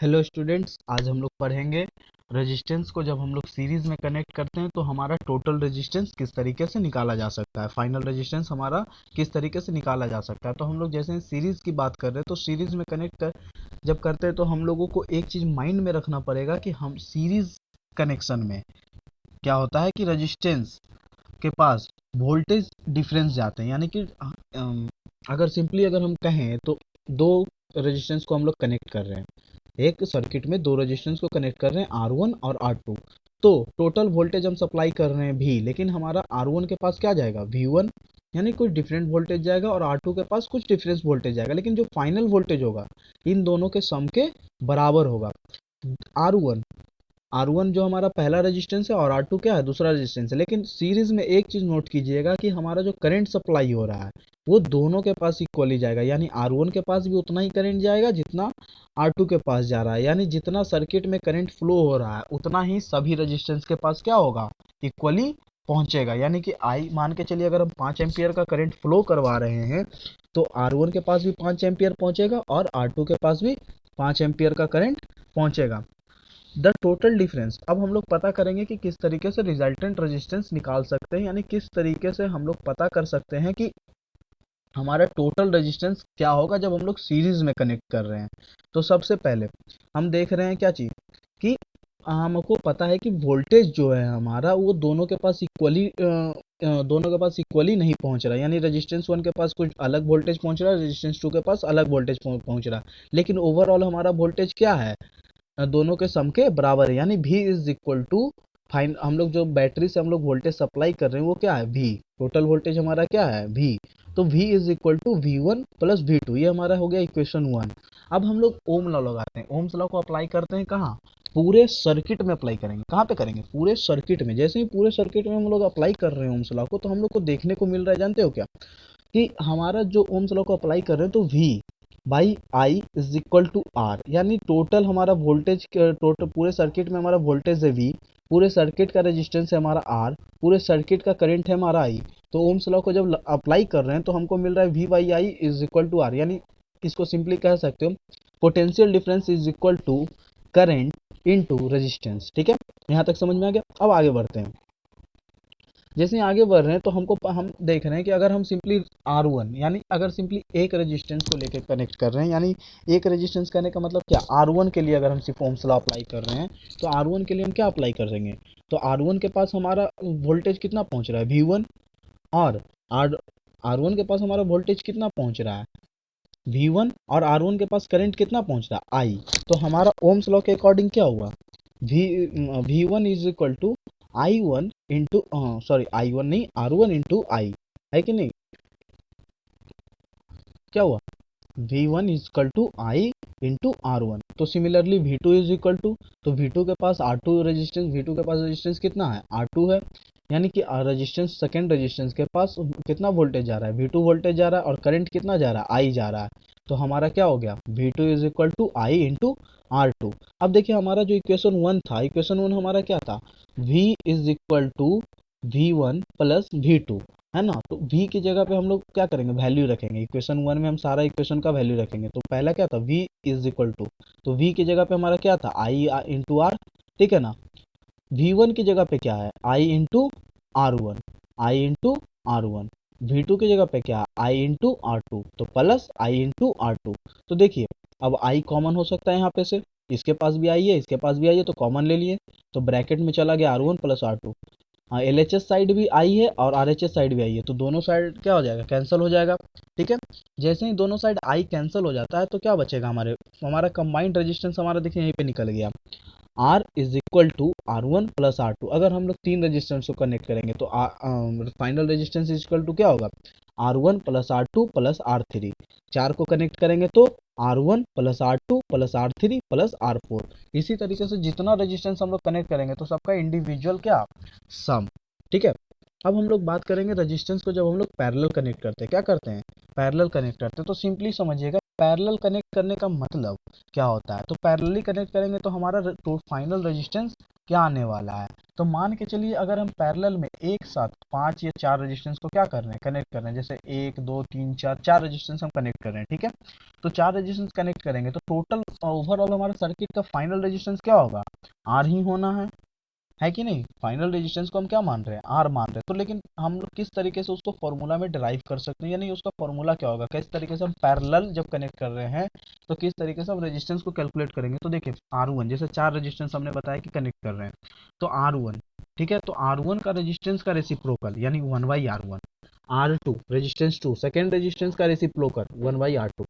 Hello students, आज हम लोग पढ़ेंगे रेजिस्टेंस को। जब हम लोग सीरीज में कनेक्ट करते हैं तो हमारा टोटल रेजिस्टेंस किस तरीके से निकाला जा सकता है, फाइनल रेजिस्टेंस हमारा किस तरीके से निकाला जा सकता है। तो हम लोग जैसे सीरीज की बात कर रहे हैं तो सीरीज में कनेक्ट कर जब करते हैं तो हम लोगों को एक चीज माइंड में रखना पड़ेगा कि हम सीरीज कनेक्शन में क्या होता है कि रेजिस्टेंस के पास वोल्टेज डिफरेंस जाते हैं। यानी कि अगर सिंपली अगर हम कहें तो दो रेजिस्टेंस को हम लोग कनेक्ट कर रहे हैं, एक सर्किट में दो रेजिस्टेंस को कनेक्ट कर रहे हैं R1 और R2। तो टोटल वोल्टेज हम सप्लाई कर रहे हैं V, लेकिन हमारा R1 के पास क्या जाएगा V1, यानी कुछ डिफरेंट वोल्टेज जाएगा, और R2 के पास कुछ डिफरेंस वोल्टेज जाएगा, लेकिन जो फाइनल वोल्टेज होगा इन दोनों के सम के बराबर होगा। R1 R1 जो हमारा पहला रेजिस्टेंस है और R2 क्या है, दूसरा रेजिस्टेंस है। लेकिन सीरीज में एक चीज नोट कीजिएगा कि हमारा जो करंट सप्लाई हो रहा है वो दोनों के पास इक्वली जाएगा। यानी R1 के पास भी उतना ही करंट जाएगा जितना R2 के पास जा रहा है। यानी जितना सर्किट में करंट फ्लो हो रहा है उतना ही सभी रेजिस्टेंस के पास क्या होगा, इक्वली पहुंचेगा। यानी कि आई मान के चलिए अगर हम 5 एम्पियर का करंट फ्लो करवा रहे हैं तो R1 के पास भी 5 एम्पियर पहुंचेगा और R2 के पास भी 5 एम्पियर का करंट पहुंचेगा। द टोटल डिफरेंस, अब हम लोग पता करेंगे कि किस तरीके से रिजल्टेंट रेजिस्टेंस निकाल सकते हैं, यानी किस तरीके से हम लोग पता कर सकते हैं कि हमारा टोटल रेजिस्टेंस क्या होगा जब हम लोग सीरीज में कनेक्ट कर रहे हैं। तो सबसे पहले हम देख रहे हैं क्या चीज कि हमको पता है कि वोल्टेज जो है हमारा वो दोनों के पास इक्वली नहीं पहुंच रहा है। यानी रेजिस्टेंस 1 के पास कुछ अलग वोल्टेज पहुंच रहा है, रेजिस्टेंस 2 के पास अलग वोल्टेज पहुंच रहा है, लेकिन ओवरऑल हमारा वोल्टेज क्या है, दोनों के सम के बराबर है। यानी V is equal to fine, हम लोग जो बैटरी से हम लोग वोल्टेज सप्लाई कर रहे हैं वो क्या है V, टोटल वोल्टेज हमारा क्या है V। तो V is equal to V1 plus V2, ये हमारा हो गया इक्वेशन 1। अब हम लोग ओम लॉ लगाते हैं, ओम्स लॉ को अप्लाई करते हैं कहाँ, पूरे सर्किट में अप्लाई करेंगे। कहाँ पे करेंगे, पूरे सर्किट में। जैसे ही पूरे सर्किट में हम लोग अप्लाई कर रहे हैं ओम्स लॉ को, तो हम लोग को देखने को मिल रहा है, जानते हो क्या, कि हमारा जो ओम्स लॉ को अप्लाई कर रहे हैं तो V by I is equal to R, यानी टोटल हमारा वोल्टेज, टोटल पूरे सर्किट में हमारा वोल्टेज है V, पूरे सर्किट का रेजिस्टेंस है हमारा R, पूरे सर्किट का करंट है हमारा I। तो ओम्स लॉ को जब अप्लाई कर रहे हैं तो हमको मिल रहा है V by I is equal to R, यानी इसको सिंपली कह सकते हो potential difference is equal to current into resistance. ठीक है, यहाँ तक समझ में आ गया। अब आगे बढ़ते हैं। जैसे आगे बढ़ रहे हैं तो हम देख रहे हैं कि अगर हम सिंपली R1, यानी अगर सिंपली एक रेजिस्टेंस को लेकर कनेक्ट कर रहे हैं, यानी एक रेजिस्टेंस करने का मतलब क्या, R1 के लिए अगर हम सिर्फ ओम्स लॉ अप्लाई कर रहे हैं तो R1 के लिए हम क्या अप्लाई करेंगे, तो R1 के पास हमारा वोल्टेज कितना पहुंच रहा है V1, और आर R1 के पास हमारा वोल्टेज कितना पहुंच रहा है V1, और R1 के पास करंट कितना पहुंच रहा है I। तो हमारा ओम्स लॉ के अकॉर्डिंग क्या हुआ, V1 is equal to I1 into, sorry I1 नहीं, R1 इंटू I, है कि नहीं, क्या हुआ, V1 is equal to I into R1। तो similarly V2 is equal to, तो V2 के पास R2 रेजिस्टेंस, V2 के पास रेजिस्टेंस कितना है, R2 है, यानी कि रेजिस्टेंस, सेकेंड रेजिस्टेंस के पास कितना वोल्टेज जा रहा है, V2 वोल्टेज जा रहा है, और करंट कितना जा रहा है, I जा रहा है। तो हमारा क्या हो गया, V2 is equal to I into R2। अब देखिए हमारा जो इक्वेशन 1 था, इक्वेशन 1 हमारा क्या था, V is equal to V1 plus V2, है ना। तो V की जगह पे हम लोग क्या करेंगे, वैल्यू रखेंगे। इक्वेशन 1 में हम सारा इक्वेशन का वैल्यू रखेंगे। तो पहला क्या था, V इज इक्वल टू, तो V की जगह पे हमारा क्या था, I इंटू आर, ठीक है ना। V1 की जगह पे क्या है, I into R1, I into R1। V2 की जगह पे क्या है, I इंटू R2, तो प्लस I इंटू R2। तो देखिए अब I कॉमन हो सकता है यहाँ पे से, इसके पास भी I है, इसके पास भी I है, तो कॉमन ले लिए, तो ब्रैकेट में चला गया R1 प्लस R2। हाँ, LHS साइड भी आई है और RHS साइड भी आई है, तो दोनों साइड क्या हो जाएगा, कैंसिल हो जाएगा। ठीक है, जैसे ही दोनों साइड आई कैंसिल हो जाता है तो क्या बचेगा, हमारा कंबाइंड रेजिस्टेंस हमारा देखिए यहीं पे निकल गया, R is equal to R1 plus R2। अगर हम लोग तीन रेजिस्टेंस को कनेक्ट करेंगे तो final resistance is equal to क्या होगा, R1 plus R2 plus R3। चार को कनेक्ट करेंगे तो R1 plus R2 plus R3 plus R4। इसी तरीके से जितना रेजिस्टेंस हम लोग कनेक्ट करेंगे तो सबका इंडिविजुअल क्या, सम। ठीक है, अब हम लोग बात करेंगे रेजिस्टेंस को जब हम लोग पैरेलल कनेक्ट करते हैं, क्या करते हैं, पैरेलल कनेक्ट करते हैं। तो सिंपली समझिएगा पैरेलल कनेक्ट करने का मतलब क्या होता है, तो पैरेलली कनेक्ट करेंगे तो हमारा तो फाइनल रेजिस्टेंस क्या आने वाला है। तो मान के चलिए अगर हम पैरेलल में एक साथ 5 या 4 रेजिस्टेंस को क्या कर रहे हैं, कनेक्ट कर रहे हैं, जैसे 1 2 3 4 4 रेजिस्टेंस हम कनेक्ट कर रहे हैं, ठीक है। तो 4 रेजिस्टेंस कनेक्ट करेंगे तो टोटल ओवरऑल हमारे सर्किट का फाइनल रेजिस्टेंस क्या होगा, आर ही होना है कि नहीं। फाइनल रेजिस्टेंस को हम क्या मान रहे हैं, आर मान रहे हैं। तो लेकिन हम लोग किस तरीके से उसको फॉर्मूला में डिराइव कर सकते हैं, यानी उसका फॉर्मूला क्या होगा, किस तरीके से हम पैरेलल जब कनेक्ट कर रहे हैं तो किस तरीके से हम रेजिस्टेंस को कैलकुलेट करेंगे। तो देखिए R1 जैसे 4 रेजिस्टेंस हमने बताया कि कनेक्ट कर रहे हैं, तो R1 ठीक है, तो R1 का रेजिस्टेंस का रेसिप्रोकल यानी 1/R1, R2 resistance 2 second resistance का रेसिप्रोकल 1/R2,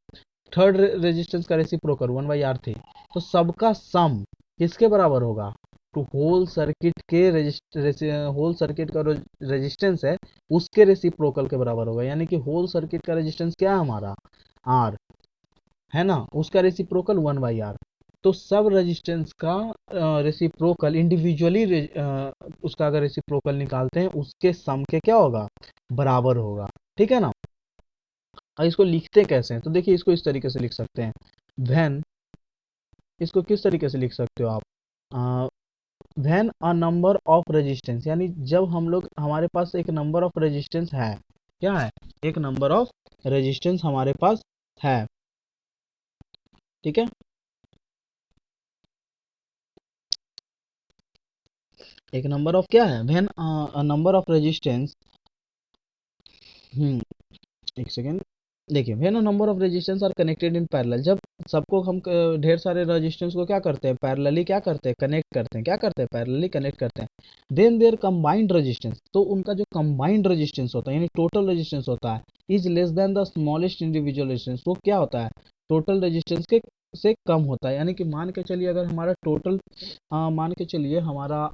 थर्ड रेजिस्टेंस का रेसिप्रोकल 1/R3। तो सबका सम किसके बराबर होगा, तो होल सर्किट के होल सर्किट का रेजिस्टेंस है उसके रेसिप्रोकल के बराबर होगा, यानी कि होल सर्किट का रेजिस्टेंस क्या है हमारा, आर है ना, उसका रेसिप्रोकल 1/R। तो सब रेजिस्टेंस का रेसिप्रोकल इंडिविजुअली उसका अगर रेसिप्रोकल निकालते हैं उसके सम के क्या होगा, बराबर होगा, ठीक है ना। और इसको लिखते कैसे हैं, तो देखिए इसको इस तरीके से लिख सकते हैं, व्हेन, इसको किस तरीके से लिख सकते हो आप, when a number of resistance, यानी जब हम लोग हमारे पास एक नंबर ऑफ रेजिस्टेंस है, क्या है, एक नंबर ऑफ रेजिस्टेंस हमारे पास है, ठीक है। एक नंबर ऑफ क्या है, when a number of resistance, एक सेकेंड, देखिए when a number of resistance are connected in parallel, जब सबको हम ढेर सारे रेजिस्टेंस को क्या करते हैं, पैरेलली क्या करते हैं, कनेक्ट करते हैं, क्या करते हैं, पैरेलली कनेक्ट करते हैं। देन देयर कंबाइंड रेजिस्टेंस, तो उनका जो कंबाइंड रेजिस्टेंस होता है यानी टोटल रेजिस्टेंस होता है, is less than the smallest individual resistance, वो क्या होता है, टोटल रेजिस्टेंस के से कम होता है। यानी कि मान के चलिए अगर हमारा टोटल मान के चलिए हमारा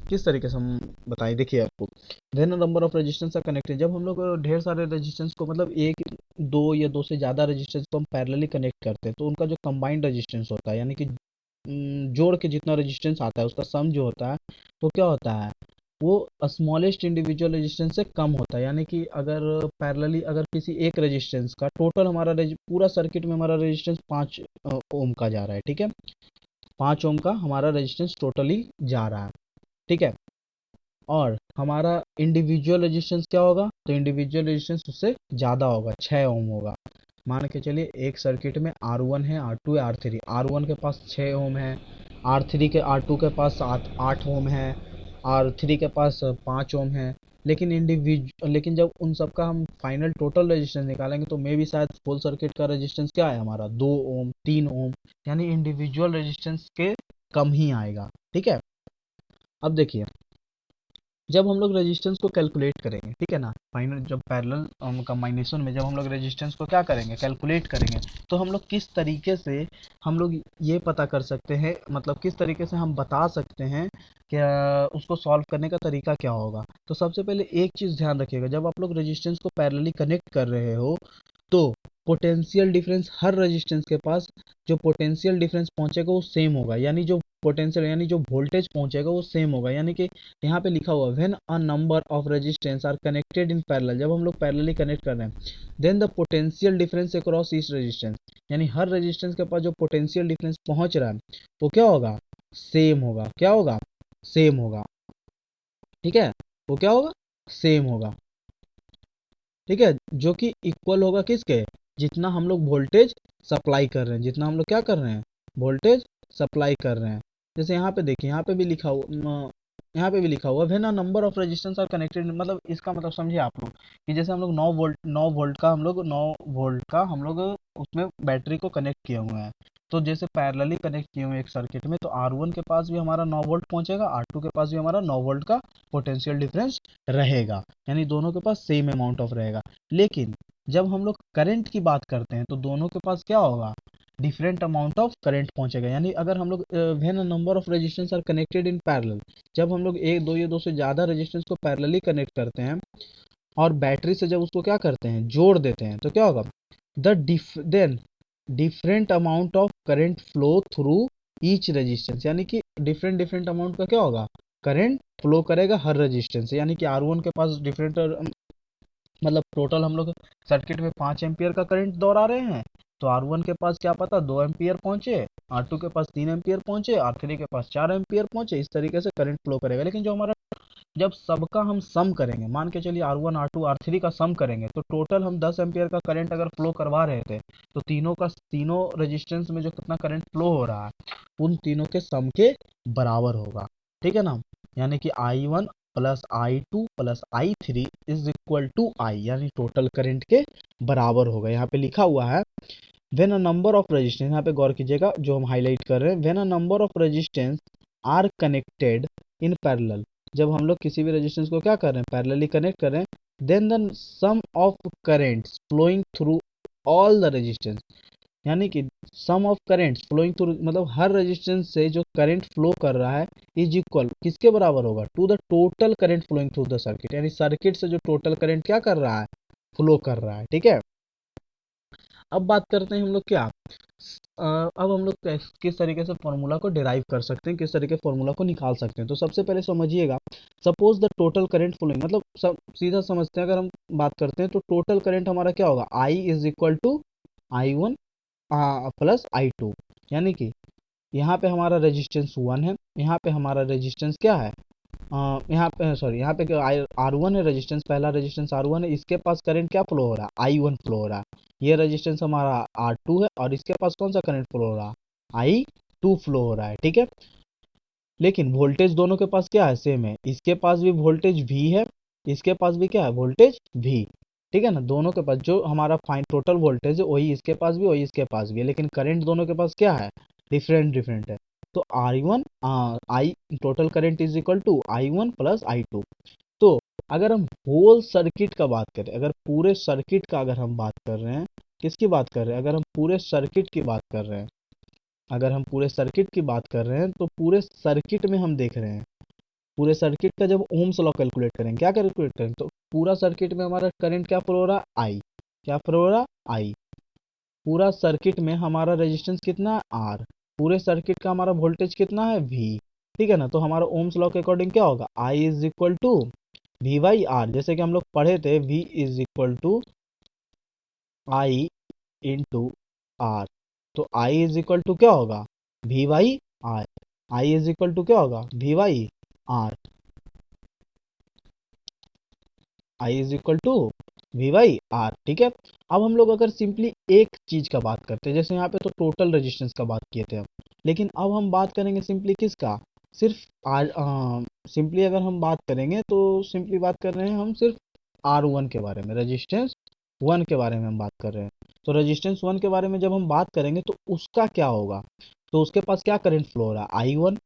किस तरीके से हम बताएं, देखिए आपको then number of resistance are connected, जब हम लोग ढेर सारे रेजिस्टेंस को मतलब एक दो या दो से ज़्यादा रेजिस्टेंस को हम पैरेलली कनेक्ट करते हैं तो उनका जो कंबाइंड रेजिस्टेंस होता है यानी कि जोड़ के जितना रेजिस्टेंस आता है उसका सम जो होता है वो क्या होता है, वो स्मॉलेस्ट इंडिविजुअल रेजिस्टेंस से कम होता है। यानी कि अगर पैरेलली अगर किसी एक रेजिस्टेंस का टोटल हमारा पूरा सर्किट में हमारा रेजिस्टेंस 5 ओम का जा रहा है, ठीक है, 5 ओम का हमारा रेजिस्टेंस टोटली जा रहा है, ठीक है, और हमारा इंडिविजुअल रेजिस्टेंस क्या होगा, तो इंडिविजुअल रेजिस्टेंस उससे ज़्यादा होगा, 6 ओम होगा। मान के चलिए एक सर्किट में R1 है, R2 है, R3, R1 के पास 6 ओम है, R2 के पास 8 ओम है, R3 के पास 5 ओम है, लेकिन जब उन सब का हम फाइनल टोटल रेजिस्टेंस निकालेंगे तो मे भी शायद फुल सर्किट का रेजिस्टेंस क्या है हमारा, 2 ओम 3 ओम, यानी इंडिविजुअल रेजिस्टेंस के कम ही आएगा, ठीक है। अब देखिए जब हम लोग रेजिस्टेंस को कैलकुलेट करेंगे, ठीक है ना, फाइनल जब पैरेलल कम्बाइनेशन में जब हम लोग रेजिस्टेंस को क्या करेंगे, कैलकुलेट करेंगे, तो हम लोग किस तरीके से हम लोग ये पता कर सकते हैं, मतलब किस तरीके से हम बता सकते हैं कि उसको सॉल्व करने का तरीका क्या होगा। तो सबसे पहले एक चीज़ ध्यान रखिएगा, जब आप लोग रेजिस्टेंस को पैरेलली कनेक्ट कर रहे हो तो पोटेंशियल डिफरेंस हर रेजिस्टेंस के पास जो पोटेंशियल डिफरेंस पहुंचेगा वो सेम होगा, यानी जो पोटेंशियल यानी जो वोल्टेज पहुंचेगा वो सेम होगा। यानी कि यहाँ पे लिखा हुआ when a number of resistance are connected in parallel, जब हम लोग पैरेलली कनेक्ट कर रहे हैं then the potential difference across each resistance, यानी हर रेजिस्टेंस के पास जो पोटेंशियल डिफरेंस पहुंच रहा है वो क्या होगा, सेम होगा, क्या होगा, सेम होगा, ठीक है, वो क्या होगा, सेम होगा, ठीक है, जो कि इक्वल होगा किसके, जितना हम लोग वोल्टेज सप्लाई कर रहे हैं, जितना हम लोग क्या कर रहे हैं, वोल्टेज सप्लाई कर रहे हैं। जैसे यहाँ पे देखिए यहाँ पे भी लिखा हुआ when a number of resistance are connected, मतलब इसका मतलब समझिए आप लोग कि जैसे हम लोग 9 वोल्ट का हम लोग उसमें बैटरी को कनेक्ट किए हुए हैं, तो जैसे पैरेलली कनेक्ट किए हुए एक सर्किट में, तो R1 के पास भी हमारा 9 वोल्ट पहुंचेगा, R2 के पास भी हमारा 9 वोल्ट का पोटेंशियल डिफरेंस रहेगा, यानी दोनों के पास सेम अमाउंट ऑफ रहेगा। लेकिन जब हम लोग करंट की बात करते हैं तो दोनों के पास क्या होगा, डिफरेंट अमाउंट ऑफ करंट पहुंचेगा। यानी अगर हम लोग when a number of resistance are connected in parallel, जब हम लोग एक दो या दो से ज़्यादा रेजिस्टेंस को पैरेलली कनेक्ट करते हैं और बैटरी से जब उसको क्या करते हैं, जोड़ देते हैं, तो क्या होगा, then different amount of current flow through each resistance, यानी कि डिफरेंट डिफरेंट अमाउंट का क्या होगा, करंट फ्लो करेगा हर रेजिस्टेंस से। यानी कि R1 के पास डिफरेंट मतलब टोटल हम लोग सर्किट में 5 एम्पियर का करंट दौड़ा रहे हैं, तो R1 के पास क्या पता 2 एम्पियर पहुंचे, R2 के पास 3 एम्पियर पहुंचे, R3 के पास 4 एम्पियर पहुंचे, इस तरीके से करंट फ्लो करेगा। लेकिन जो हमारा जब सबका हम सम करेंगे, मान के चलिए R1 R2 R3 का सम करेंगे, तो टोटल हम 10 एम्पियर का करंट अगर फ्लो करवा रहे थे, तो तीनों रेजिस्टेंस में जो कितना करंट फ्लो हो रहा है उन तीनों के सम के बराबर होगा, ठीक है ना। यानी कि I1 plus I2 plus I3 is equal to I, यानी टोटल करंट के बराबर होगा। यहाँ पे लिखा हुआ है when a number of resistance, यहाँ पे गौर कीजिएगा जो हम हाईलाइट कर रहे हैं, when a number of resistance are connected in parallel, जब हम लोग किसी भी रेजिस्टेंस को क्या कर रहे हैं, पैरेलली कनेक्ट कर रहे हैं, then the sum of currents flowing through all the resistance, यानी कि sum of currents flowing through मतलब हर रेजिस्टेंस से जो करंट फ्लो कर रहा है इज इक्वल किसके बराबर होगा, to the total current flowing through the circuit, यानी सर्किट से जो टोटल करंट क्या कर रहा है, फ्लो कर रहा है, ठीक है। अब बात करते हैं हम लोग क्या, अब हम लोग किस तरीके से फॉर्मूला को डिराइव कर सकते हैं, किस तरीके फॉर्मूला को निकाल सकते हैं। तो सबसे पहले समझिएगा, suppose the total current flowing, मतलब सीधा समझते हैं, अगर हम बात करते हैं तो टोटल करंट हमारा क्या होगा, I is equal to I1 plus I2, यानी कि यहाँ पे हमारा रेजिस्टेंस 1 है, यहाँ पे हमारा रेजिस्टेंस क्या है, यहाँ पे सॉरी यहाँ पे R1 है रेजिस्टेंस, पहला रेजिस्टेंस R1 है, इसके पास करंट क्या फ्लो हो रहा है, I1 फ्लो हो रहा है। ये रेजिस्टेंस हमारा R2 है और इसके पास कौन सा करंट फ्लो हो रहा है, I2 फ्लो हो रहा है, ठीक है। लेकिन वोल्टेज दोनों के पास क्या है, सेम है, इसके पास भी वोल्टेज V है, इसके पास भी क्या है, वोल्टेज V, ठीक है ना। दोनों के पास जो हमारा फाइन टोटल वोल्टेज है वही इसके पास भी वही इसके पास भी है, लेकिन करंट दोनों के पास क्या है, डिफरेंट डिफरेंट है। तो I1 I total current is equal to I1 plus I2। तो अगर हम होल सर्किट का बात करें, अगर पूरे सर्किट का अगर हम बात कर रहे हैं, किसकी बात कर रहे हैं, अगर हम पूरे सर्किट की बात कर रहे हैं, अगर हम पूरे सर्किट की बात कर रहे हैं, तो पूरे सर्किट में हम देख रहे हैं, पूरे सर्किट का जब ओम्स लॉ कैलकुलेट करेंगे, क्या कैलकुलेट करेंगे, तो पूरा सर्किट में हमारा करंट क्या फ्लो हो रहा है, आई, क्या फ्लो हो रहा है, आई। पूरा सर्किट में हमारा रेजिस्टेंस कितना है, आर। पूरे सर्किट का हमारा वोल्टेज कितना है, वी, ठीक है ना। तो हमारा ओम्स लॉ के अकॉर्डिंग क्या होगा, I is equal to V by R, जैसे कि हम लोग पढ़े थे, V is equal to I into R. तो आई इज इक्वल टू क्या होगा, V by R, I is equal to क्या होगा, V by R, I is equal to V by R, ठीक है। अब हम लोग अगर सिंपली एक चीज का बात करते हैं, जैसे यहाँ पे तो टोटल रेजिस्टेंस का बात किए थे हम, लेकिन अब हम बात करेंगे सिंपली किसका, सिर्फ आर, सिंपली अगर हम बात करेंगे तो सिंपली बात कर रहे हैं हम सिर्फ R1 के बारे में, रेजिस्टेंस 1 के बारे में हम बात कर रहे हैं। तो रेजिस्टेंस 1 के बारे में जब हम बात करेंगे तो उसका क्या होगा, तो उसके पास क्या करंट फ्लो हो रहा है, I1,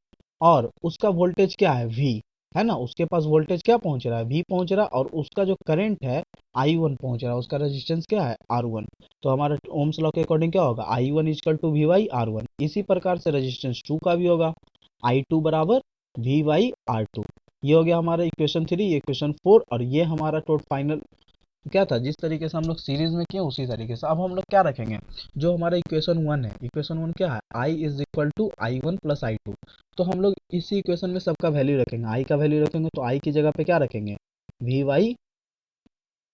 और उसका वोल्टेज क्या है, V, है ना। उसके पास वोल्टेज क्या पहुंच रहा है, V पहुंच रहा है, और उसका जो करंट है I1 पहुंच रहा है, उसका रेजिस्टेंस क्या है, R1। तो हमारा ओम्स लॉ के अकॉर्डिंग क्या होगा, I1 equal to V by R1। इसी प्रकार से रेजिस्टेंस 2 का भी होगा, I2 बराबर V बाई R2। ये हो गया हमारा इक्वेशन 3, ये इक्वेशन 4, और ये हमारा टोटल फाइनल क्या था, जिस तरीके से हम लोग सीरीज में किए उसी तरीके से अब हम लोग क्या रखेंगे, जो हमारा इक्वेशन 1 है, इक्वेशन 1 क्या है, I is equal to I1 plus I2। तो हम लोग इसी इक्वेशन में सबका वैल्यू रखेंगे, I का वैल्यू रखेंगे, तो I की जगह पे क्या रखेंगे, V बाई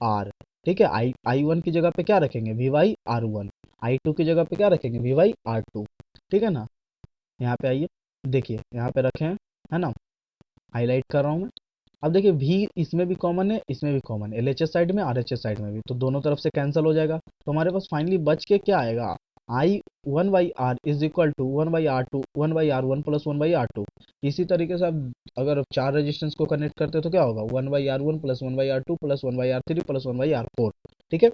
R, ठीक है। I1 की जगह पे क्या रखेंगे, V बाई R1, I2 की जगह पे क्या रखेंगे, V बाई R2, ठीक है ना। यहाँ पे आइए, देखिए यहाँ पे रखे हैं, है ना, हाईलाइट कर रहा हूँ मैं। अब देखिए V इसमें भी कॉमन है, इसमें भी कॉमन है, LHS साइड में RHS साइड में भी, तो दोनों तरफ से कैंसिल हो जाएगा। तो हमारे पास फाइनली बच के क्या आएगा, I 1/R is equal to 1/R2 1/R1 plus 1/R2। इसी तरीके से आप अगर चार रेजिस्टेंस को कनेक्ट करते हो तो क्या होगा, 1/R1 plus 1/R2 plus 1/R3 plus 1/R4, ठीक है।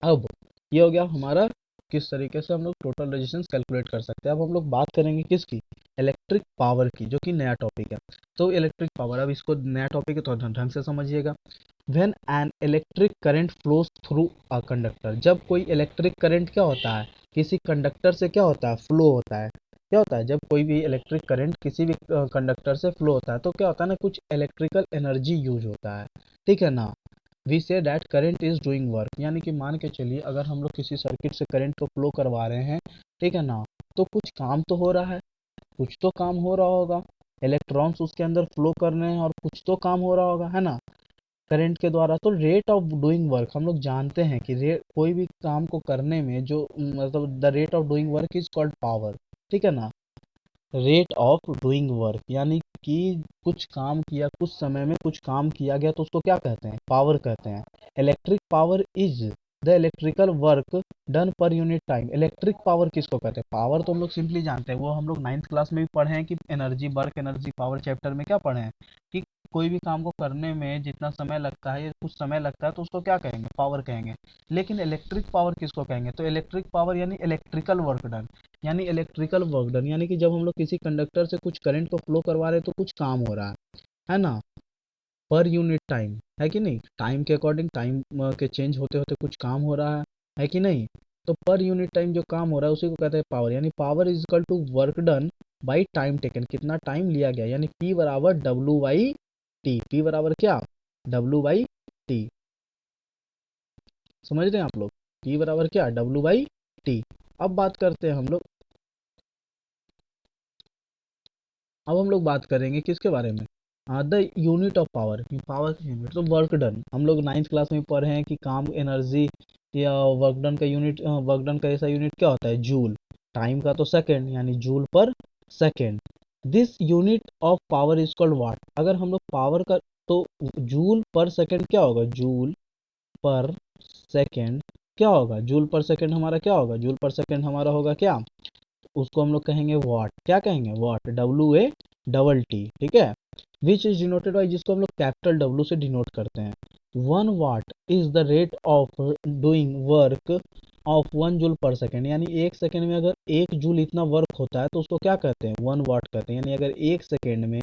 अब ये हो गया हमारा किस तरीके से हम लोग टोटल रेजिस्टेंस कैलकुलेट कर सकते हैं। अब हम लोग बात करेंगे किसकी, इलेक्ट्रिक पावर की, जो कि नया टॉपिक है। तो इलेक्ट्रिक पावर, अब इसको नया टॉपिक है तो ढंग से समझिएगा। When an electric current flows through a conductor, जब कोई इलेक्ट्रिक करंट क्या होता है, किसी कंडक्टर से क्या होता है, फ्लो होता है। क्या होता है, जब कोई भी इलेक्ट्रिक करंट किसी भी कंडक्टर से फ्लो होता है तो क्या होता है ना, कुछ इलेक्ट्रिकल एनर्जी यूज होता है, ठीक है ना। We say that current is doing work, यानी कि मान के चलिए अगर हम लोग किसी सर्किट से करंट को फ्लो करवा रहे हैं, ठीक है ना, तो कुछ काम तो हो रहा है, कुछ तो काम हो रहा होगा, इलेक्ट्रॉन्स उसके अंदर फ्लो कर रहे हैं और कुछ तो काम हो रहा होगा, है ना। करंट के द्वारा। तो रेट ऑफ डूइंग वर्क हम लोग जानते हैं कि कोई भी काम को करने में जो मतलब the rate of doing work is called power, ठीक है ना। रेट ऑफ डूइंग वर्क यानी कि कुछ काम किया, कुछ समय में कुछ काम किया गया तो उसको क्या कहते हैं, पावर कहते हैं। Electric power is the electrical work done per unit time. Electric power किसको कहते हैं, पावर तो हम लोग सिंपली जानते हैं, वो हम लोग 9th क्लास में भी पढ़े हैं कि energy, work energy power chapter में क्या पढ़े हैं कि कोई भी काम को करने में जितना समय लगता है या कुछ समय लगता है तो उसको क्या कहेंगे, पावर कहेंगे। लेकिन इलेक्ट्रिक पावर किसको कहेंगे, तो इलेक्ट्रिक पावर यानी इलेक्ट्रिकल वर्क डन, यानी इलेक्ट्रिकल वर्क डन, यानी कि जब हम लोग किसी कंडक्टर से कुछ करंट को फ्लो करवा रहे हैं तो कुछ काम हो रहा है ना, पर यूनिट टाइम, है कि नहीं, टाइम के अकॉर्डिंग, टाइम के चेंज होते होते कुछ काम हो रहा है कि नहीं। तो पर यूनिट टाइम जो काम हो रहा है उसी को कहते हैं पावर, यानी power is equal to work done by time taken, कितना टाइम लिया गया, यानी P बराबर डब्ल्यू बाई टी। P बराबर क्या, डब्ल्यू बाई टी। समझ रहे हैं आप लोग, P बराबर क्या, डब्ल्यू बाई टी। अब बात करते हैं हम लोग, अब हम लोग बात करेंगे किसके बारे में, the unit of power, power की यूनिट तो वर्क डन। हम लोग 9th क्लास में पढ़े हैं कि काम, एनर्जी या वर्क डन का यूनिट, वर्क डन का ऐसा यूनिट क्या होता है, जूल। टाइम का तो सेकंड, यानी जूल पर second. This unit of power is called watt. अगर हम लोग पावर का, तो जूल पर सेकंड क्या होगा, जूल पर सेकंड क्या होगा, जूल पर सेकंड हमारा क्या होगा, जूल पर सेकंड हमारा होगा क्या, उसको हम लोग कहेंगे वाट। क्या कहेंगे, वाट, डब्ल्यू ए डबल टी, ठीक है। विच इज डिनोटेड बाई, जिसको हम लोग कैपिटल डब्ल्यू से डिनोट करते हैं। 1 what is the rate of doing work of 1 joule per second, यानी एक सेकेंड में अगर 1 जूल इतना वर्क होता है तो उसको क्या कहते हैं, 1 वाट कहते हैं। यानी अगर एक सेकेंड में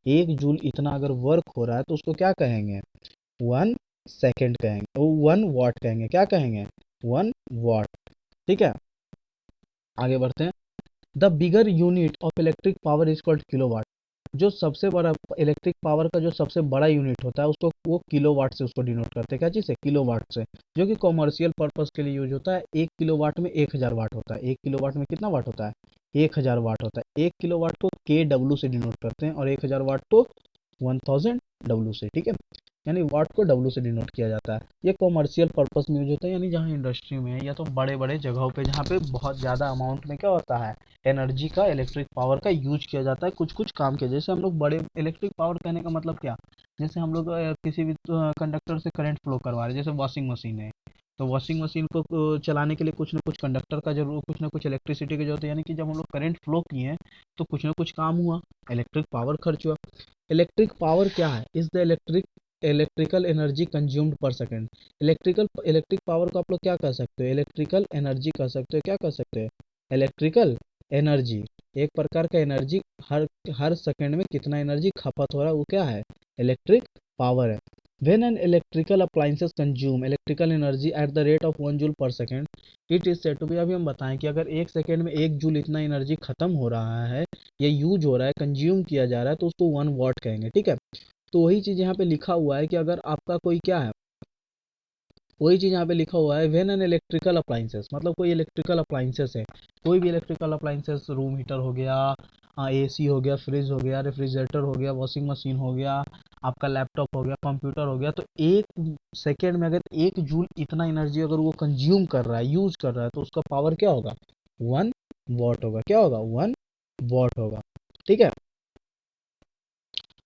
1 जूल इतना अगर वर्क हो रहा है तो उसको क्या कहेंगे, 1 सेकेंड कहेंगे, 1 वाट कहेंगे, क्या कहेंगे, 1 वाट, ठीक है। आगे बढ़ते हैं। The bigger unit of electric power is called kilowatt. जो सबसे बड़ा इलेक्ट्रिक पावर का जो सबसे बड़ा यूनिट होता है उसको वो किलोवाट से उसको डिनोट करते हैं, क्या चीज़ है, किलोवाट से। जो कि कॉमर्शियल पर्पस के लिए यूज होता है। 1 किलोवाट में 1000 वाट होता है, 1 किलोवाट में कितना वाट होता है, 1000 वाट होता है। 1 किलोवाट को के डब्ल्यू से डिनोट करते हैं और 1000 वाट को 1000 डब्ल्यू से, ठीक है। यानी वाट को डब्ल्यू से डिनोट किया जाता है। ये कॉमर्शियल पर्पस में यूज होता है, यानी जहाँ इंडस्ट्री में या तो बड़े बड़े जगहों पे जहाँ पे बहुत ज़्यादा अमाउंट में क्या होता है, एनर्जी का, इलेक्ट्रिक पावर का यूज किया जाता है कुछ कुछ काम के। जैसे हम लोग बड़े इलेक्ट्रिक पावर कहने का मतलब क्या, जैसे हम लोग किसी भी कंडक्टर से करंट फ्लो करवा रहे हैं, जैसे वॉशिंग मशीन है, तो वॉशिंग मशीन को चलाने के लिए कुछ ना कुछ कंडक्टर का जरूर, कुछ ना कुछ इलेक्ट्रिसिटी की जरूरत है। यानी कि जब हम लोग करंट फ्लो किए तो कुछ ना कुछ काम हुआ, इलेक्ट्रिक पावर खर्च हुआ। इलेक्ट्रिक पावर क्या है, is the electrical energy consumed पर सेकेंड। इलेक्ट्रिक पावर को आप लोग क्या कह सकते हो, इलेक्ट्रिकल एनर्जी कह सकते हो, क्या कह सकते हो, इलेक्ट्रिकल एनर्जी। एक प्रकार का एनर्जी, हर हर सेकंड में कितना एनर्जी खपत हो रहा है वो क्या है, इलेक्ट्रिक पावर है। When an electrical appliances consume electrical energy at the rate of 1 joule per second, it is said to be. अभी हम बताएं कि अगर एक सेकेंड में 1 जूल इतना एनर्जी खत्म हो रहा है या यूज हो रहा है, कंज्यूम किया जा रहा है, तो उसको 1 वाट कहेंगे, ठीक है। तो वही चीज़ यहाँ पे लिखा हुआ है कि अगर आपका कोई क्या है, वही चीज़ यहाँ पे लिखा हुआ है, व्हेन एन इलेक्ट्रिकल अप्लाइंसेस, मतलब कोई इलेक्ट्रिकल अप्लाइंसेस है, कोई भी इलेक्ट्रिकल अप्लाइंसेस, रूम हीटर हो गया, एसी हो गया, फ्रिज हो गया, रेफ्रिजरेटर हो गया, वॉशिंग मशीन हो गया, आपका लैपटॉप हो गया, कंप्यूटर हो गया, तो एक सेकेंड में अगर 1 जूल इतना एनर्जी अगर वो कंज्यूम कर रहा है, यूज कर रहा है, तो उसका पावर क्या होगा, 1 वाट होगा। क्या होगा, 1 वाट होगा, ठीक है।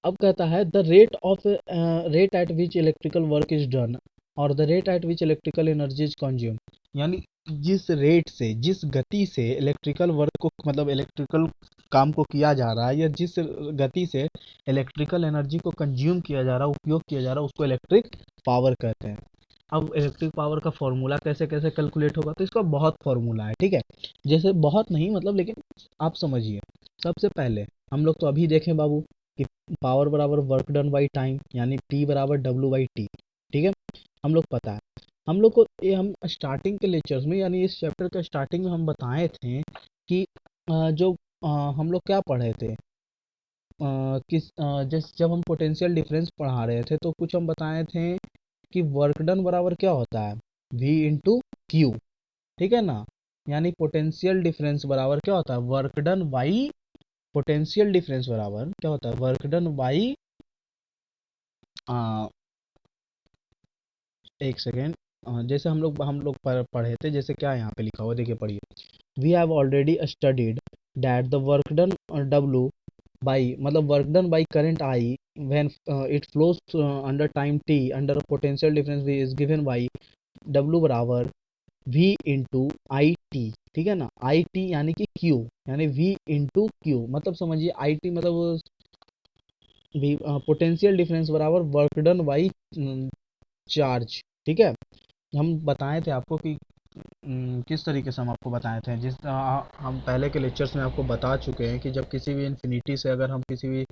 अब कहता है the rate at which electrical work is done और the rate at which electrical energy is consume, यानी जिस रेट से, जिस गति से इलेक्ट्रिकल वर्क को, मतलब इलेक्ट्रिकल काम को किया जा रहा है, या जिस गति से इलेक्ट्रिकल एनर्जी को कंज्यूम किया जा रहा है, उपयोग किया जा रहा है, उसको इलेक्ट्रिक पावर कहते हैं। अब इलेक्ट्रिक पावर का फॉर्मूला कैसे कैसे कैलकुलेट होगा, तो इसका बहुत फॉर्मूला है, ठीक है। जैसे बहुत नहीं मतलब, लेकिन आप समझिए। सबसे पहले हम लोग तो अभी देखें बाबू कि पावर बराबर वर्क डन बाई टाइम, यानी P बराबर डब्ल्यू बाई टी, ठीक है। हम लोग पता है, हम लोग को ये, हम स्टार्टिंग के लेक्चर्स में, यानी इस चैप्टर के स्टार्टिंग में हम बताए थे कि जो हम लोग क्या पढ़े थे, जिस जब हम पोटेंशियल डिफरेंस पढ़ा रहे थे तो कुछ हम बताए थे कि वर्क डन बराबर क्या होता है, V इंटू क्यू, ठीक है ना। यानी पोटेंशियल डिफरेंस बराबर क्या होता है, work done by, potential difference बराबर क्या होता है, वर्क डन बाई एक सेकेंड। जैसे हम लोग पढ़े थे, जैसे क्या यहाँ पे लिखा हुआ देखिए पढ़िए। We have already studied that the work done W by, मतलब work done by current I when it flows under time T under a potential difference V is given by W बराबर वी इंटू आई टी। ठीक है ना, I T यानी कि Q, यानी we into Q, मतलब समझिए आई टी मतलब वी पोटेंशियल डिफरेंस बराबर वर्क डन बाई चार्ज। ठीक है, हम बताए थे आपको कि किस तरीके से हम आपको बताए थे, हम पहले के लेक्चर्स में आपको बता चुके हैं कि जब किसी भी इन्फिनिटी से अगर हम किसी भी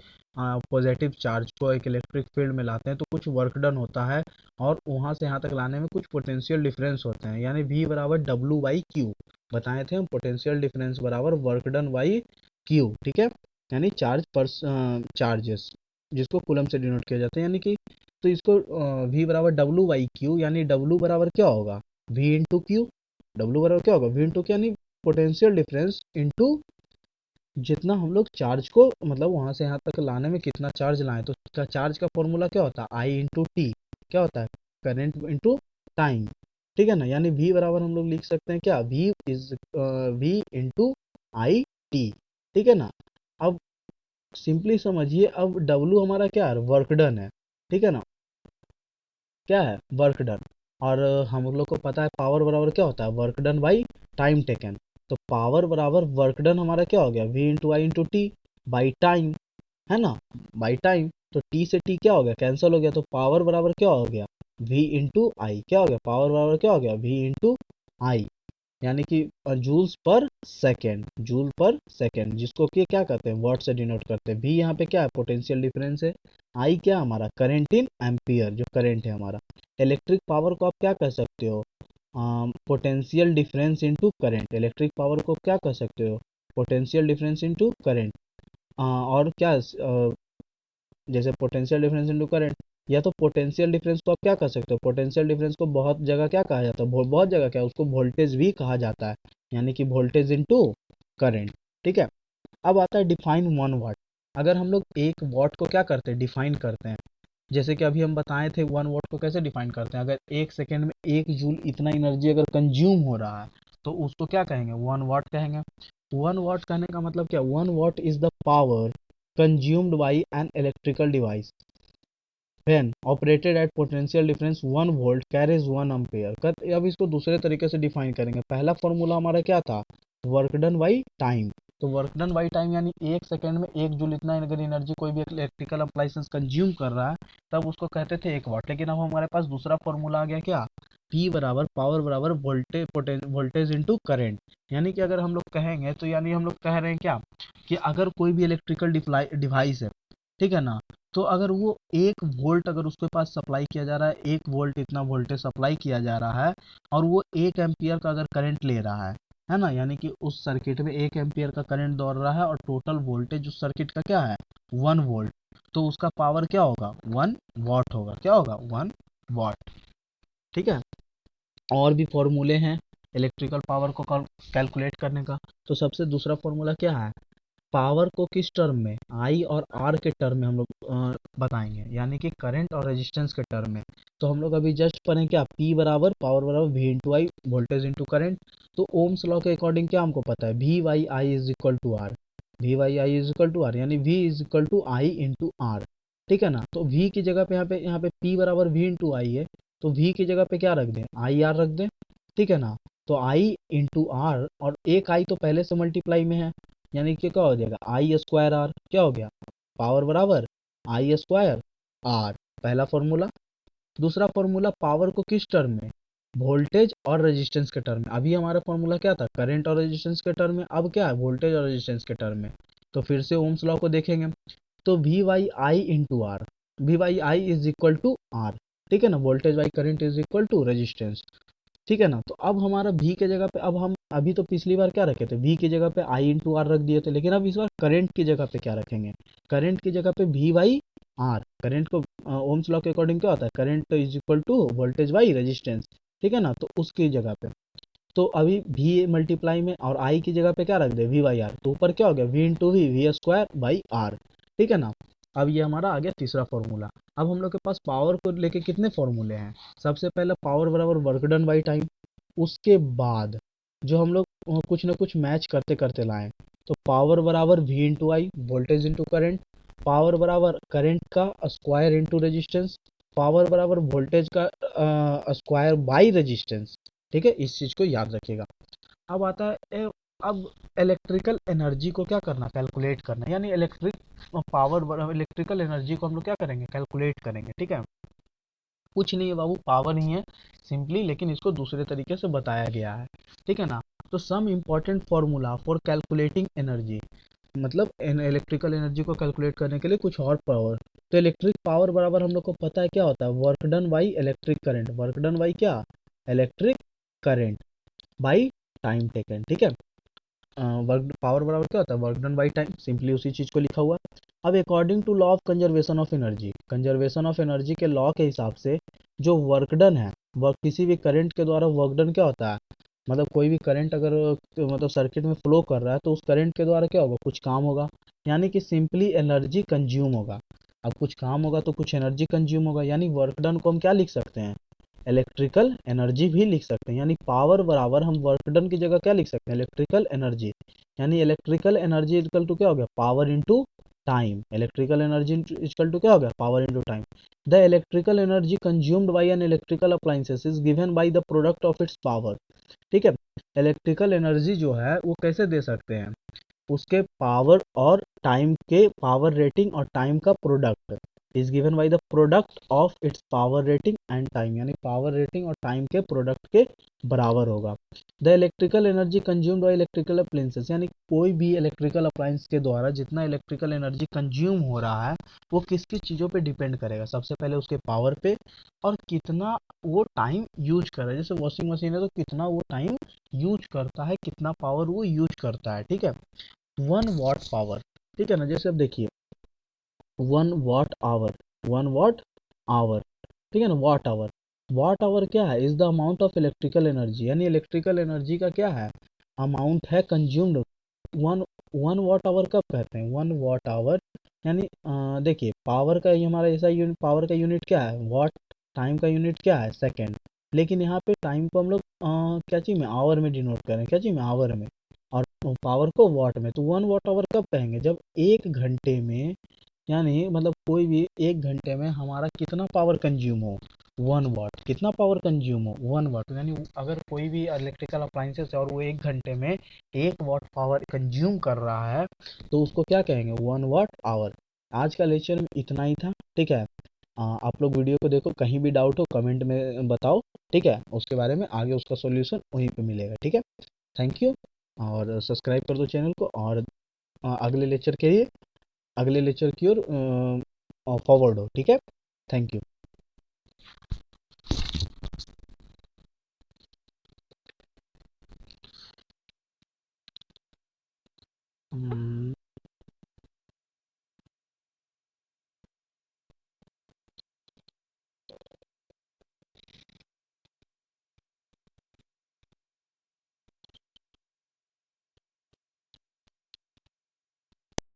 पॉजिटिव चार्ज को एक इलेक्ट्रिक फील्ड में लाते हैं तो कुछ वर्क डन होता है, और वहां से यहाँ तक लाने में कुछ पोटेंशियल डिफरेंस होते हैं, यानी v बराबर डब्ल्यू बाई क्यू। बताए थे हम पोटेंशियल डिफरेंस बराबर वर्क डन बाई क्यू। ठीक है, यानी चार्ज पर चार्जेस, जिसको कूलम से डिनोट किया जाता है, यानी कि तो इसको v बराबर डब्ल्यू बाई क्यू, यानी w बराबर क्या होगा v इंटू क्यू। डब्ल्यू बराबर क्या होगा v इंटू क्यू, यानी पोटेंशियल डिफरेंस इंटू जितना हम लोग चार्ज को मतलब वहां से यहाँ तक लाने में कितना चार्ज लाए, तो उसका चार्ज का फॉर्मूला क्या होता है आई इंटू टी। क्या होता है, करंट इंटू टाइम। ठीक है ना, यानी v बराबर हम लोग लिख सकते हैं क्या, v इंटू आई टी। ठीक है ना, अब सिंपली समझिए, अब w हमारा क्या है, वर्क डन है। ठीक है ना, क्या है, वर्क डन। और हम लोग को पता है पावर बराबर क्या होता है, work done by time taken. तो पावर बराबर वर्क डन हमारा क्या हो गया, v into I into T by time, है ना, बाई टाइम। तो t से t क्या हो गया, कैंसिल हो गया, तो पावर बराबर क्या हो गया, v इंटू आई। क्या हो गया, पावर बराबर क्या हो गया, v इंटू आई, यानी कि joules per second, joule per second, जिसको कि क्या कहते हैं, वाट से डिनोट करते हैं। भी यहाँ पे क्या है, पोटेंशियल डिफरेंस है। आई क्या हमारा, करंट इन एम्पियर, जो करंट है हमारा। इलेक्ट्रिक पावर को आप क्या कह सकते हो, potential difference into current. Electric power को क्या कह सकते हो, पोटेंशियल डिफरेंस इनटू करंट। और क्या जैसे पोटेंशियल डिफरेंस इनटू करंट, या तो पोटेंशियल डिफरेंस को आप क्या कर सकते हो, पोटेंशियल डिफरेंस को बहुत जगह क्या कहा जाता है, बहुत जगह क्या, उसको वोल्टेज भी कहा जाता है, यानी कि वोल्टेज इनटू करंट। ठीक है, अब आता है डिफाइन 1 वाट। अगर हम लोग 1 वाट को क्या करते हैं, डिफाइन करते हैं, जैसे कि अभी हम बताए थे 1 वाट को कैसे डिफाइन करते हैं। अगर 1 सेकेंड में 1 जूल इतना एनर्जी अगर कंज्यूम हो रहा है तो उसको क्या कहेंगे, 1 वाट कहेंगे। 1 वाट कहने का मतलब क्या, 1 what is the power consumed by an electrical device when operated at potential difference 1 volt carries 1 ampere। अब इसको दूसरे तरीके से डिफाइन करेंगे। पहला फॉर्मूला हमारा क्या था, वर्क डन बाई टाइम। तो वर्क डन बाई टाइम यानी 1 सेकेंड में 1 जूल इतना अगर एनर्जी कोई भी इलेक्ट्रिकल अप्लायंस कंज्यूम कर रहा है तब उसको कहते थे 1 वाट। लेकिन अब हमारे पास दूसरा फॉर्मूला आ गया क्या, P बराबर पावर बराबर वोल्टेज इंटू करेंट। यानी कि अगर हम लोग कहेंगे तो यानी हम लोग कह रहे हैं क्या, कि अगर कोई भी इलेक्ट्रिकल डिवाइस है, ठीक है ना, तो अगर वो 1 वोल्ट अगर उसके पास सप्लाई किया जा रहा है, 1 वोल्ट इतना वोल्टेज सप्लाई किया जा रहा है, और वो 1 एम्पियर का अगर करंट ले रहा है ना, यानी कि उस सर्किट में 1 एम्पियर का करंट दौड़ रहा है और टोटल वोल्टेज उस सर्किट का क्या है, 1 वोल्ट, तो उसका पावर क्या होगा, 1 वाट होगा। क्या होगा, 1 वाट। ठीक है, और भी फॉर्मूले हैं इलेक्ट्रिकल पावर को कैलकुलेट करने का। तो सबसे दूसरा फॉर्मूला क्या है, पावर को किस टर्म में, आई और आर के टर्म में हम लोग बताएंगे, यानी कि करंट और रेजिस्टेंस के टर्म में। तो हम लोग अभी जस्ट पढ़ें क्या, पी बराबर पावर बराबर V into I, voltage into current. तो ओम्स लॉ के अकॉर्डिंग क्या हमको पता है, V by I is equal to R, V by I is equal to R, यानी V is equal to I into R. ठीक है ना, तो वी की जगह पे यहाँ पे पी बराबर वी इंटू आई है, तो वी की जगह पे क्या रख दें, आई आर रख दें। ठीक है ना, तो आई इंटू आर, और एक आई तो पहले से मल्टीप्लाई में है, यानी कि क्या हो जाएगा, आई स्क्वायर आर। क्या हो गया, पावर बराबर आई स्क्वायर आर, पहला फॉर्मूला। दूसरा फॉर्मूला पावर को किस टर्म में, वोल्टेज और रेजिस्टेंस के टर्म में। अभी हमारा फॉर्मूला क्या था, करंट और रेजिस्टेंस के टर्म में, अब क्या है, वोल्टेज और रेजिस्टेंस के टर्म में। तो फिर से ओम्स लॉ को देखेंगे, तो V by I into R, V by I is equal to R. ठीक है ना, voltage by current is equal to resistance. ठीक है ना, तो अब हमारा v के जगह पे, अब हम अभी तो पिछली बार क्या रखे थे, v की जगह पे i इंटू आर रख दिए थे, लेकिन अब इस बार करंट की जगह पे क्या रखेंगे, करंट की जगह पे v बाई आर। करंट को ओम्स लॉ के अकॉर्डिंग क्या होता है, current is equal to voltage by resistance. ठीक है ना, तो उसकी जगह पे तो अभी v मल्टीप्लाई में और i की जगह पे क्या रख दे, v बाई आर, तो ऊपर क्या हो गया, v into V square by R. ठीक है ना, अब ये हमारा आ गया तीसरा फॉर्मूला। अब हम लोग के पास पावर को लेके कितने फॉर्मूले हैं? सबसे पहले पावर बराबर वर्क डन बाई टाइम। उसके बाद जो हम लोग कुछ ना कुछ मैच करते करते लाएं, तो पावर बराबर V into I, voltage into current. Power बराबर करंट का स्क्वायर इंटू रेजिस्टेंस। पावर बराबर वोल्टेज का स्क्वायर बाई रेजिस्टेंस। ठीक है, इस चीज को याद रखिएगा। अब आता है अब इलेक्ट्रिकल एनर्जी को क्या करना, कैलकुलेट करना, यानी इलेक्ट्रिक पावर इलेक्ट्रिकल एनर्जी को हम लोग क्या करेंगे, कैलकुलेट करेंगे। ठीक है, कुछ नहीं है बाबू, पावर ही है सिंपली, लेकिन इसको दूसरे तरीके से बताया गया है। ठीक है ना। तो some important formula for calculating energy, मतलब इलेक्ट्रिकल एनर्जी को कैलकुलेट करने के लिए कुछ और पावर। तो इलेक्ट्रिक पावर बराबर हम लोग को पता है क्या होता है, work done by electric current. Work done by क्या, electric current by time taken. ठीक है, वर्क पावर बराबर क्या होता है, work done by time, simply उसी चीज को लिखा हुआ है। अब according to law of conservation of energy, conservation of energy के लॉ के हिसाब से जो वर्क डन है, वर्क किसी भी करंट के द्वारा वर्क डन क्या होता है, मतलब कोई भी करंट अगर मतलब सर्किट में फ्लो कर रहा है तो उस करंट के द्वारा क्या होगा, कुछ काम होगा, यानी कि सिंपली एनर्जी कंज्यूम होगा। अब कुछ काम होगा तो कुछ एनर्जी कंज्यूम होगा, यानी वर्क डन को हम क्या लिख सकते हैं, इलेक्ट्रिकल एनर्जी भी लिख सकते हैं। यानी पावर बराबर हम वर्क डन की जगह क्या लिख सकते हैं, इलेक्ट्रिकल एनर्जी। यानी इलेक्ट्रिकल एनर्जी इक्वल टू क्या हो गया, power into time. Electrical energy equal to क्या हो गया, power into time. The electrical energy consumed by an electrical appliances is given by the product of its power. ठीक है, electrical energy जो है वो कैसे दे सकते हैं, उसके पावर और टाइम के पावर रेटिंग और टाइम का product is given by the product of its power rating and time, यानी पावर रेटिंग और टाइम के प्रोडक्ट के बराबर होगा। The electrical energy consumed by electrical appliances, यानी कोई भी इलेक्ट्रिकल अप्लायंस के द्वारा जितना इलेक्ट्रिकल एनर्जी कंज्यूम हो रहा है वो किस किस चीज़ों पे डिपेंड करेगा, सबसे पहले उसके पावर पे और कितना वो टाइम यूज कर रहा है। जैसे वॉशिंग मशीन है तो कितना वो टाइम यूज करता है, कितना पावर वो यूज करता है। ठीक है, 1 वॉट पावर। ठीक है ना, जैसे अब देखिए 1 वॉट आवर, 1 वॉट आवर। ठीक है ना, वॉट आवर, वॉट आवर क्या है, is the amount of electrical energy, यानी इलेक्ट्रिकल एनर्जी का क्या है, अमाउंट है consumed. One one watt hour कब कहते हैं, 1 वॉट आवर, यानी देखिए पावर का ये हमारा ऐसा यूनिट, पावर का यूनिट क्या है वॉट, टाइम का यूनिट क्या है सेकेंड, लेकिन यहाँ पे टाइम को हम लोग क्या चीज में, आवर में डिनोट करें, क्या चीज में, आवर में, और पावर को वॉट में। तो 1 वॉट आवर कब कहेंगे, जब 1 घंटे में, यानी मतलब कोई भी 1 घंटे में हमारा कितना पावर कंज्यूम हो, 1 वॉट, कितना पावर कंज्यूम हो, 1 वॉट, यानी अगर कोई भी इलेक्ट्रिकल अप्लाइंसेस है और वो 1 घंटे में 1 वॉट पावर कंज्यूम कर रहा है तो उसको क्या कहेंगे, 1 वॉट आवर। आज का लेक्चर में इतना ही था। ठीक है, आप लोग वीडियो को देखो, कहीं भी डाउट हो कमेंट में बताओ। ठीक है, उसके बारे में आगे उसका सॉल्यूशन वहीं पे मिलेगा। ठीक है, थैंक यू, और सब्सक्राइब कर दो चैनल को, और अगले लेक्चर के लिए, अगले लेक्चर की ओर फॉरवर्ड हो। ठीक है, थैंक यू।